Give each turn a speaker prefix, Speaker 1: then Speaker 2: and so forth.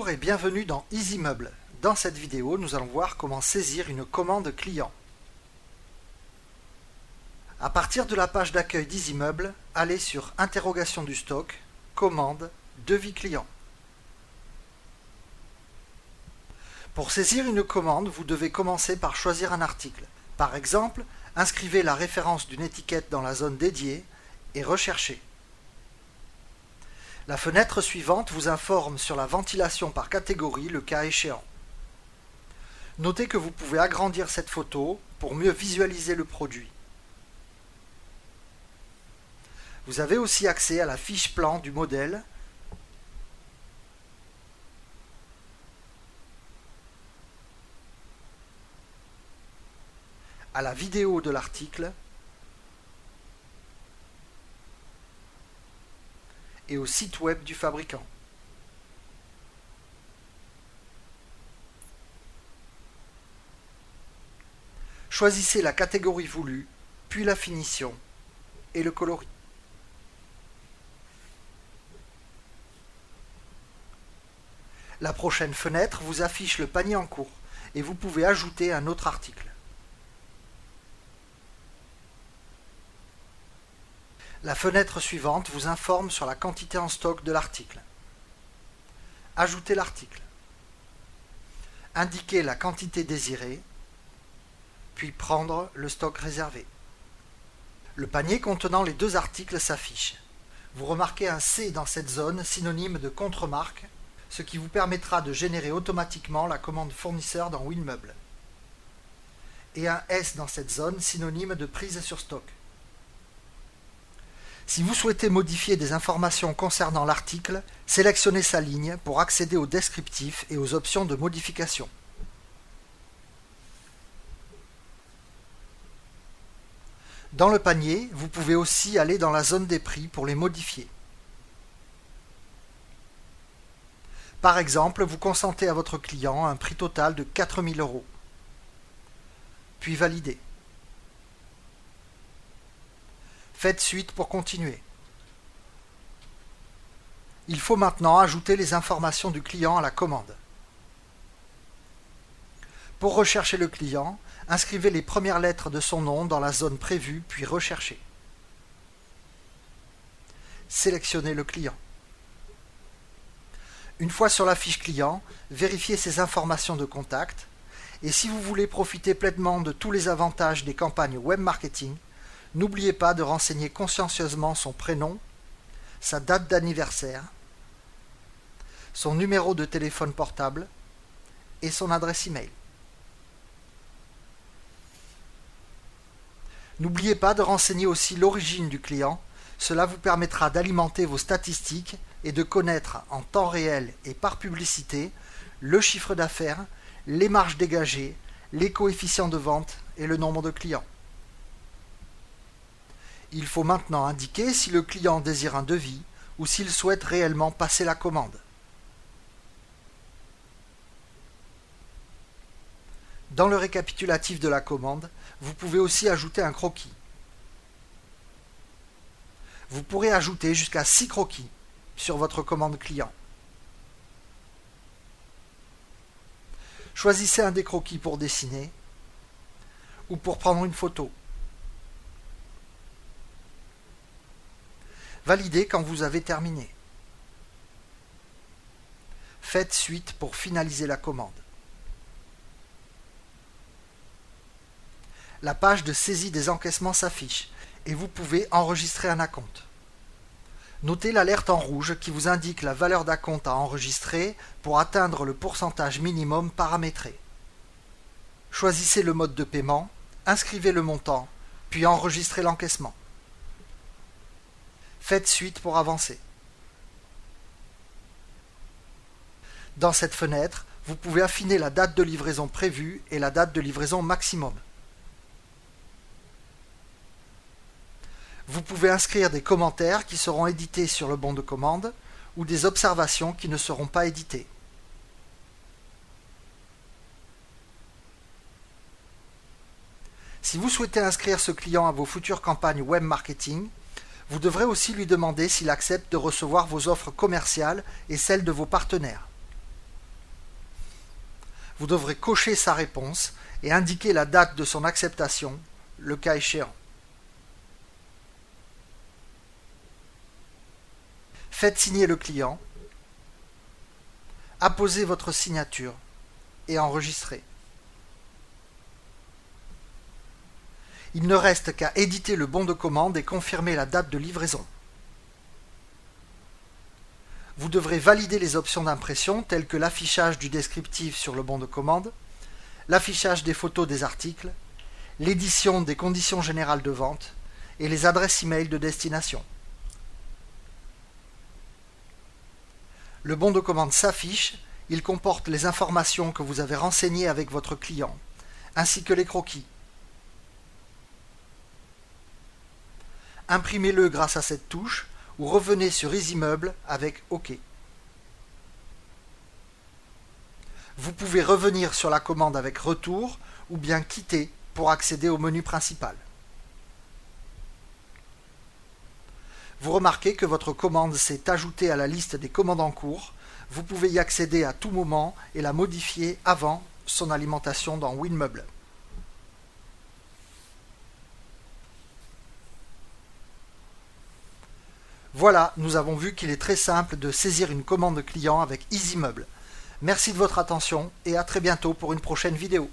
Speaker 1: Bonjour et bienvenue dans EasyMeubles. Dans cette vidéo, nous allons voir comment saisir une commande client. À partir de la page d'accueil d'EasyMeubles, allez sur Interrogation du stock, Commande, Devis client. Pour saisir une commande, vous devez commencer par choisir un article. Par exemple, inscrivez la référence d'une étiquette dans la zone dédiée et recherchez. La fenêtre suivante vous informe sur la ventilation par catégorie, le cas échéant. Notez que vous pouvez agrandir cette photo pour mieux visualiser le produit. Vous avez aussi accès à la fiche plan du modèle, à la vidéo de l'article et au site web du fabricant. Choisissez la catégorie voulue, puis la finition et le coloris. La prochaine fenêtre vous affiche le panier en cours et vous pouvez ajouter un autre article. La fenêtre suivante vous informe sur la quantité en stock de l'article. Ajoutez l'article. Indiquez la quantité désirée, puis prendre le stock réservé. Le panier contenant les deux articles s'affiche. Vous remarquez un C dans cette zone, synonyme de contre-marque, ce qui vous permettra de générer automatiquement la commande fournisseur dans WinMeubles. Et un S dans cette zone, synonyme de prise sur stock. Si vous souhaitez modifier des informations concernant l'article, sélectionnez sa ligne pour accéder au descriptif et aux options de modification. Dans le panier, vous pouvez aussi aller dans la zone des prix pour les modifier. Par exemple, vous consentez à votre client un prix total de 4 000 €. Puis validez. Faites suite pour continuer. Il faut maintenant ajouter les informations du client à la commande. Pour rechercher le client, inscrivez les premières lettres de son nom dans la zone prévue, puis recherchez. Sélectionnez le client. Une fois sur la fiche client, vérifiez ses informations de contact et si vous voulez profiter pleinement de tous les avantages des campagnes web marketing, n'oubliez pas de renseigner consciencieusement son prénom, sa date d'anniversaire, son numéro de téléphone portable et son adresse email. N'oubliez pas de renseigner aussi l'origine du client, cela vous permettra d'alimenter vos statistiques et de connaître en temps réel et par publicité le chiffre d'affaires, les marges dégagées, les coefficients de vente et le nombre de clients. Il faut maintenant indiquer si le client désire un devis ou s'il souhaite réellement passer la commande. Dans le récapitulatif de la commande, vous pouvez aussi ajouter un croquis. Vous pourrez ajouter jusqu'à 6 croquis sur votre commande client. Choisissez un des croquis pour dessiner ou pour prendre une photo. Validez quand vous avez terminé. Faites suite pour finaliser la commande. La page de saisie des encaissements s'affiche et vous pouvez enregistrer un acompte. Notez l'alerte en rouge qui vous indique la valeur d'acompte à enregistrer pour atteindre le pourcentage minimum paramétré. Choisissez le mode de paiement, inscrivez le montant, puis enregistrez l'encaissement. Faites suite pour avancer. Dans cette fenêtre, vous pouvez affiner la date de livraison prévue et la date de livraison maximum. Vous pouvez inscrire des commentaires qui seront édités sur le bon de commande ou des observations qui ne seront pas éditées. Si vous souhaitez inscrire ce client à vos futures campagnes web marketing, vous devrez aussi lui demander s'il accepte de recevoir vos offres commerciales et celles de vos partenaires. Vous devrez cocher sa réponse et indiquer la date de son acceptation, le cas échéant. Faites signer le client, apposez votre signature et enregistrez. Il ne reste qu'à éditer le bon de commande et confirmer la date de livraison. Vous devrez valider les options d'impression telles que l'affichage du descriptif sur le bon de commande, l'affichage des photos des articles, l'édition des conditions générales de vente et les adresses e-mail de destination. Le bon de commande s'affiche, il comporte les informations que vous avez renseignées avec votre client, ainsi que les croquis. Imprimez-le grâce à cette touche ou revenez sur EasyMeubles avec OK. Vous pouvez revenir sur la commande avec retour ou bien quitter pour accéder au menu principal. Vous remarquez que votre commande s'est ajoutée à la liste des commandes en cours. Vous pouvez y accéder à tout moment et la modifier avant son alimentation dans WinMeubles. Voilà, nous avons vu qu'il est très simple de saisir une commande client avec EasyMeubles. Merci de votre attention et à très bientôt pour une prochaine vidéo.